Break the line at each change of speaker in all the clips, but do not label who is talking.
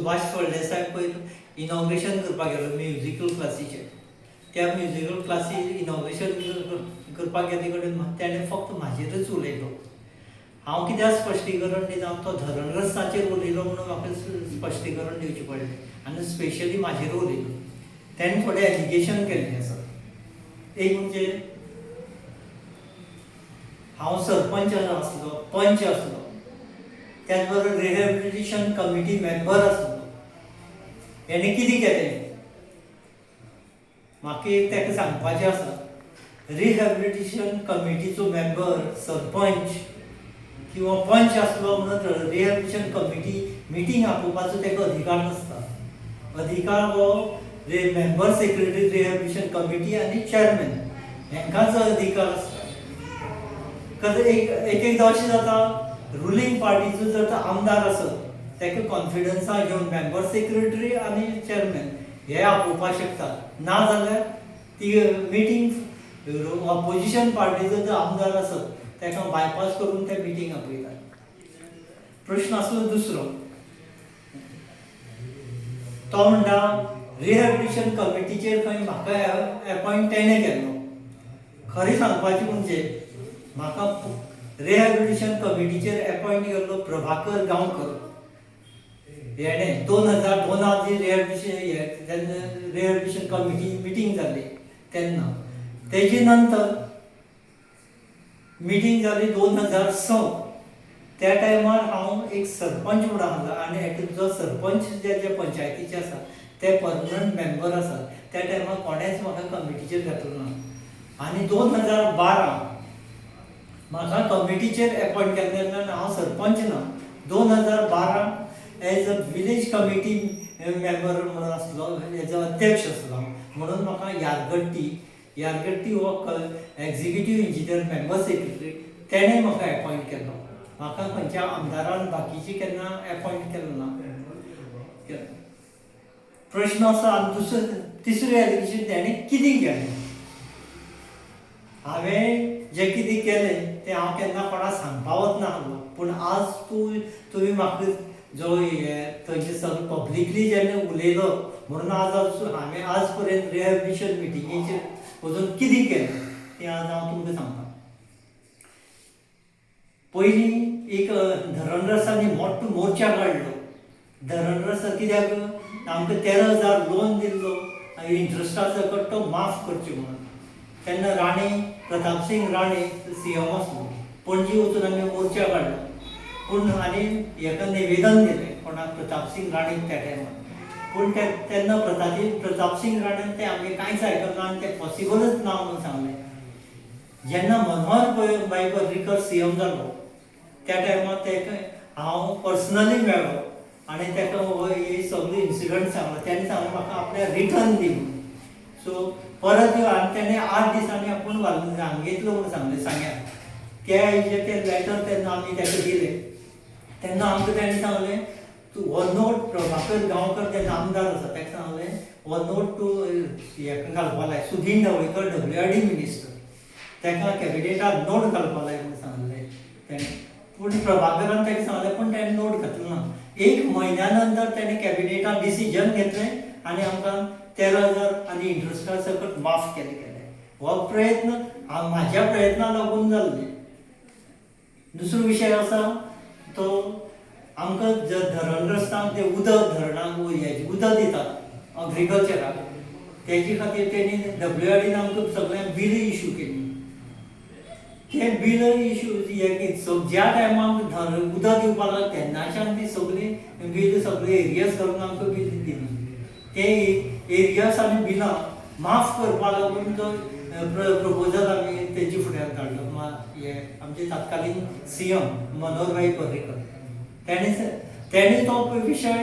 सुभाष फळदेसाय पयर इनॉग्रेशन करपाक गेलो म्युजिकल क्लासीचें. त्या म्युजिकल क्लासी इनॉग्रेशन करपाक गेले कडेन ताणें फक्त म्हाजेरच उलयलो. हांव कित्याक स्पश्टीकरण दिता, तो धरण रस्त्याचेर उलयलो म्हणून म्हाका स्पश्टीकरण दिवचें पडलें आनी स्पेशली म्हाजेर उलयलो. ताणें थोडें एलिगेशन केल्लें आसा. एक म्हणजे हांव सरपंच आसलो, पंच आसलो, त्याच बरोबर रिहॅबिलिटेशन कमिटी मेंबर आसलो. हेणें कितें केलें म्हाका एक ताका सांगपाचें आसा. रिहॅबिलिटेशन कमिटीचो मेंबर, सरपंच किंवा पंच आसलो म्हणून रिहॅबिलिटेशन कमिटी मिटींग आपोवपाचो ताका अधिकार नासता. अधिकार हो मेंबर सेक्रेटरी रिहॅबिलिटेशन कमिटी आनी चेअरमॅन हांकांच अधिकार आसता. एकदा अशें जाता, रुलींग पार्टीचो जर आमदार आसत ताका कॉन्फिडन्सा घेवन मेंबर सेक्रेटरी आनी चेअरमॅन हे आपोवपाक शकता. ना जाल्यार ती मिटींग ऑपोजिशन पार्टीचो जर आमदार आसत ताका बायपास करून ते मिटींग आपयतात. प्रश्न आसलो दुसरो, तो म्हणटा रिहॅबिलिटेशन कमिटीचेर खंय म्हाका अपॉयंट तेणें केल्लो. खरें सांगपाचें म्हणजे म्हाका रिहॅबिलिटेशन कमिटीचेर अपॉयंट केल्लो प्रभाकर गांवकर. हेणें 2002 जी रिहॅबिलिटेशन कमिटी मिटींग जाली तेन्ना. तेजे नंतर मिटींग जाली 2006. त्या टायमार हांव एक सरपंच म्हणून आसलो आनी जो सरपंच जे पंचायतीचे आसा ते परमनंट मेंबर आसात. त्या टायमार कोणेच म्हाका कमिटीचेर घातलो ना. आनी 2012 म्हाका कमिटीचेर अपॉयंट केलें तेन्ना हांव सरपंच ना. 2012 as a village committee member म्हणून आसलो, एज अ अध्यक्ष आसलो. म्हणून म्हाका यारगट्टी हो एक्झिक्युटीव इंजिनियर मेंबर सेक्रेटरी तेणें म्हाका अपॉयंट केल्लो. म्हाका खंयच्या आमदारान बाकीची केन्ना अपॉयंट केलो ना. प्रश्न आसा आनी तिसरें एलिगेशन तेणें कितें केलें. हांवें जें कितें केलें तें हांव केन्ना कोणाक सांगपाक वचनासलो. पूण आज तुमी म्हाका जो थंयचे सगळे पब्लिकली जेन्ना उलयलो म्हणून हांवें आज पर्यंत रिहॅबिलिटेशन मिटिंगेचेर वचून कितें केलें तें आज हांव तुमकां सांगता. पयलीं एक धरण रस्त्यांनी मोठो मोर्चा काडलो. धरण रस्ता कित्याक आमकां 13,000 लोन दिल्लो आनी इंट्रस्टा सकट तो माफ करचे म्हणून. तेन्ना प्रताप सिंग राणे सीएम आसलो. पणजी वचून आमी मोर्चा काडलो. पूण आनी हेका निवेदन दिलें कोणाक, प्रताप सिंग राणेक त्या टायमार. पूण तेन्ना प्रताप सिंग राणेन तें आमगे कांयच आयकना आनी तें पॉसिबलच ना म्हणून सांगलें. जेन्ना मनोहर भाई पर्रीकर सीएम जालो त्या टायमार ताका हांव पर्सनली मेळ्ळो आनी ताका हे सगळे इन्सिडंट सांगलो. ताणें सांगलें म्हाका आपल्या रिटर्न दी म्हणून. सो परत आनी ताणें 8 दिसांनी आपूण हांगेतलो म्हणून सांगयात. ते लेटर तेन्ना आमी ताका दिलें तेन्ना आमकां ताणें सांगलें तूं हो नोट प्रभाकर गांवकर जेन्ना आमदार आसा ताका सांगलें हो नोट तूं हेका घालपा लाय, सुदीन ढवळीकर WID मिनिस्टर, ताका कॅबिनेटाक नोट घालपा लाय म्हणून सांगलें ताणें. पूण प्रभाकरान ताका सांगलें पूण ताणें नोट घातलो ना. 1 म्हयन्या नंतर ताणें कॅबिनेटान डिसिजन घेतलें आनी आमकां 13,000 आनी इंट्रस्टा सकट माफ केलें. हो प्रयत्न म्हाज्या प्रयत्ना लागून जाल्ले. दुसरो विशय आसा तो आमकां धरण रस्त्यांक ते उदक धरणाक उदक दितात अग्रिकल्चराक, तेजे खातीर तेणी WIDन आमकां सगळ्यांक बिल इश्यू केली. ते बिल इश्यू ज्या टायमार उदक दिवपाक लागलें तेन्नाच्यान ती सगळी बिल सगळे एरियास घालून आमकां बिल दिली. ते एरियास आनी बिलां माफ करपा लागून तो प्रपोजल आमी तेजे फुड्यान काडलो. आमचे तत्कालीन सीएम मनोहर भाई पर्रीकर तेणें तो विशय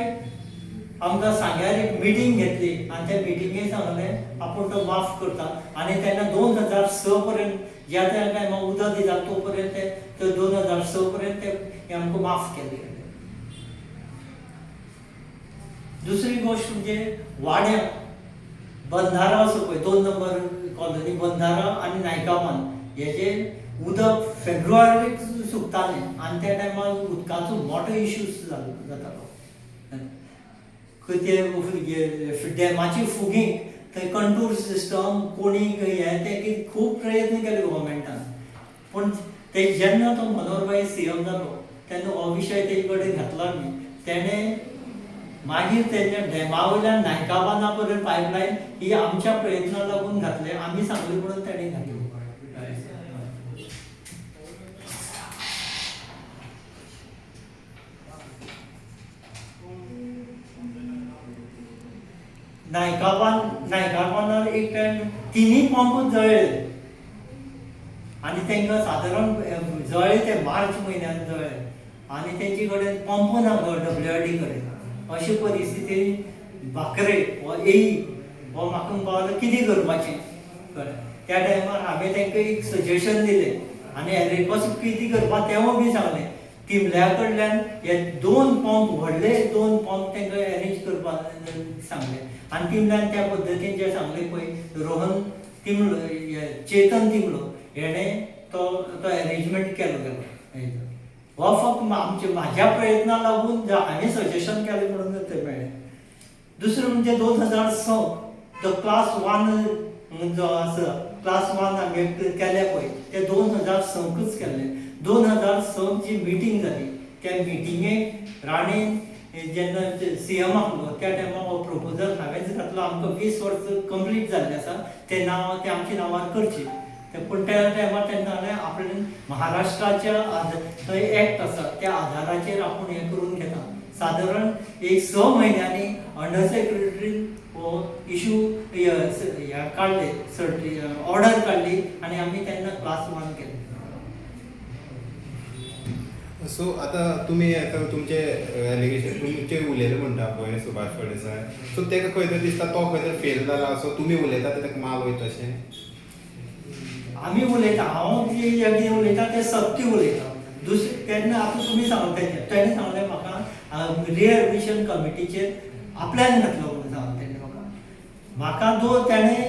आमकां सांग्यार एक मिटींग घेतली आनी त्या मिटिंगेक सांगलें आपूण तो माफ करता. आनी तेन्ना 2006 पर्यंत ज्या त्या टायमार उदक दिता तो पर्यंत ते 2006 पर्यंत ते आमकां माफ केले. दुसरी गोष्ट म्हणजे वाड्या बंधारा असो पळय 2 नंबर कॉलनी बंधारा आनी नायकामान हेजे उदक फेब्रुवारीक सुकतालें आनी त्या टायमार उदकाचो मोठो इश्यू जातालो. ते डॅमाची फुगींक थंय कंट्रोल सिस्टम कोणीक हें तें खूब प्रयत्न केले गव्हर्मेंटान. पूण ते जेन्ना तो मनोहरभाई सीएम जालो तेन्ना हो विशय तेजे कडेन घातलो आमी. तेणें मागीर तेच्या डॅमा वयल्यान नायका बांदा पर्यंत पायपलायन ही आमच्या प्रयत्नाक लागून घातले. आमी सांगले म्हणून तेणें घातली. नायका बांदार एक टायम 3 पंप जळ्ळे आनी तांकां सादारण जळ्ळे ते मार्च म्हयन्यान जळ्ळे आनी तेंचे कडेन पंप ना WRD कडेन. अशे परिस्थितीन भाकरे हो येई हो म्हाका पावलो कितें करपाचें कळ्ळें. त्या टायमार हांवें तांकां एक सजेशन दिलें आनी एरेकोस कितें करपा तेवूय बी सांगलें. तिमल्या कडल्यान हे 2 पंप व्हडले 2 पंप तांकां अरेंज करपाक सांगले आनी तिमल्यान त्या पद्दतीन जें सांगलें पळय रोहन तिमलो चेतन तिमलो हेणें तो अरेंजमेंट केलो गेलो. हो फक्त म्हाज्या प्रयत्नाक लागून हांवें सजेशन केलें म्हणून तें मेळ्ळें. दुसरें म्हणजे 2006 तो क्लास 1 जो आसा क्लास 1 हांवें केलें पळय तें 2006च केल्लें. 2006 जी मिटींग जाली त्या मिटिंगेक राणेन जेन्ना सीएम आसलो त्या टायमार हो प्रपोजल हांवेंच घातलो. आमकां 20 वर्सां कंप्लीट जाल्लें आसा ते आमच्या नांवार करचें. पूण त्या टायमार तेन्ना आपल्यान महाराष्ट्राच्या थंय एक्ट आसा त्या आधाराचेर आपूण हें करून घेता. सादारण एक 6 म्हयन्यांनी अंडर सेक्रेटरीन हो इशू काडले ऑर्डर काडली आनी आमी तेन्ना क्लास 1 केलें.
सो आतां तुमी तुमचे एलिगेशन तुमचे उलयले म्हणटा पळय सुभाष फळदेसाय. सो ताका खंय तरी दिसता तो खंय तरी फेल जाला. सो तुमी उलयता ताका माल वयता अशें.
आमी उलयता हांव जें उलयता तें सत्य उलयता. दुसरें तेन्ना आतां तुमी सांगले तेणें सांगलें म्हाका रिहॅबिलिटेशन कमिटीचेर आपल्यान घातलो म्हणून सांगलें तेणें म्हाका तेणें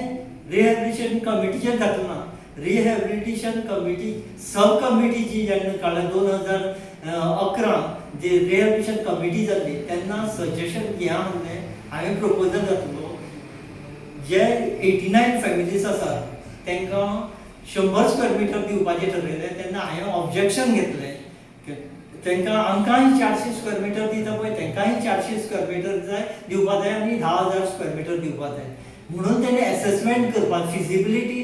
रिहॅबिलिटेशन कमिटीचेर घातलो ना. रिहॅबिलिटेशन कमिटी सब कमिटी जी जेन्ना काडली 2011 जी रिहॅबिलिटेशन कमिटी जाल्ली तेन्ना सजेशन घेया म्हणलें हांवें प्रपोजल घातलो. जे 89 फॅमिलीज आसात तांकां 100 स्क्वेअर मिटर दिवपाचें ठरयलें. तेन्ना हांवें ऑब्जेक्शन घेतलें. तांकां आमकांय 400 स्क्वेअर मिटर दिता पळय तांकांय 400 स्क्वेअर मिटर जाय दिवपा जाय आनी 10,000 स्क्वेअर मिटर दिवपा जाय म्हणून तेणें एसेसमेंट करपाक फिजिबिलिटी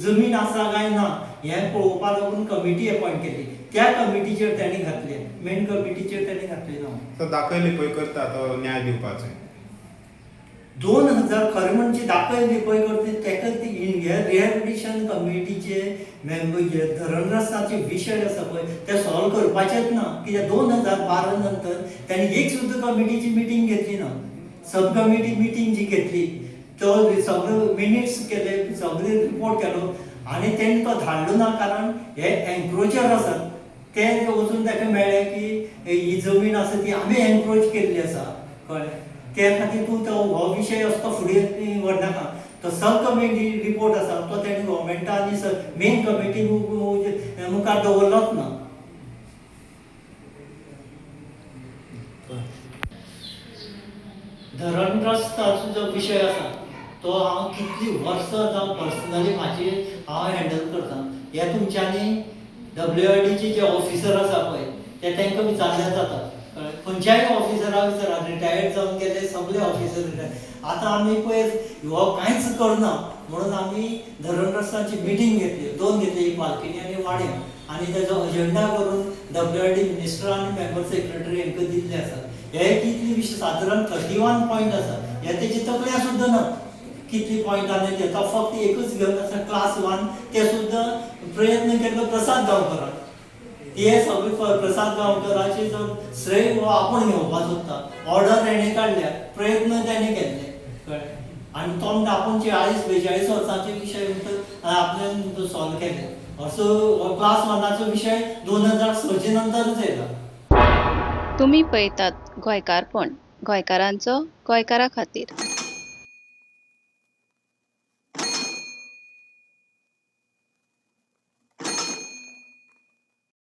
जमीन आसा काय ना हें पळोवपा लागून कमिटी अपॉयंट केली. त्या कमिटीचेर तेणें घातलें. मेन कमिटीचेर तेणें घातलें ना.
तो दाखयली पळय करता तो न्याय दिवपाचो.
2000 खरें म्हणजे दाखयली पळय करता ताका रिहॅबिलिटेशन कमिटीचे मेंबर धरणरसाचे विशय आसा पळय ते सॉल्व करपाचेच ना. कित्याक 2012 नंतर ताणें एक सुद्दां कमिटीची मिटींग घेतली ना. सब कमिटी मिटींग जी घेतली तो सगळे मिनिट्स केले सगळे रिपोर्ट केलो आनी तेणें तो धाडलो ना. कारण हे एन्क्रोचर आसात ते वचून ताका मेळ्ळें की ही जमीन आसा ती आमी एन्क्रोच केल्ली आसा कळ्ळें. त्या खातीर तूं तो हो विशय असो तो फुडें व्हरनाका. तो सब कमिटी रिपोर्ट आसा तो तेणें गव्हर्मेंटा आनी मेन कमिटी मुखार दवरलोच ना. धरण रस्त्याचो जो विशय आसा तो हांव कितलीं वर्सां जावं पर्सनली म्हाजी हांव हँडल करता. हे तुमच्यांनी WRDचे जे ऑफिसर आसा पळय ते तांकां विचारल्यार जाता. खंयच्याय ऑफिसराक विचारा रिटायर्ड जावन गेले सगळे ऑफिसर रिटायर्ड. आतां आमी पळय हो कांयच करना म्हणून आमी धरण रस्त्याची मिटींग घेतली 2 घेतली एक वालकिनी आनी वाड्या आनी तेजो अजेंडा करून WRD मिनिस्टर आनी मेंबर सेक्रेटरी हांकां दिल्ले आसा. हे कितले विशय सादारण 31 पॉयंट आसा. हे तेची तकल्या सुद्दां ना कितली पॉयंटांनी देता. फक्त एकच घेवन आसा क्लास 1 ते सुद्दां प्रयत्न केल्लो प्रसाद गांवकरान. हे सगळे प्रसाद गांवकराचे जो श्रेय हो आपूण घेवपाक सोदता. ऑर्डर तेणें काडल्या प्रयत्न तेणें केल्ले कळ्ळें. आनी तो म्हणटा आपूण 40-42 वर्सांचे विशय म्हणटा आपल्यान सॉल्व केले. असो हो क्लास 1चो विशय 2006 नंतरच येयला.
तुम्ही पळयतात गोंयकारपण गोंयकारांचो गोंयकारा खातीर.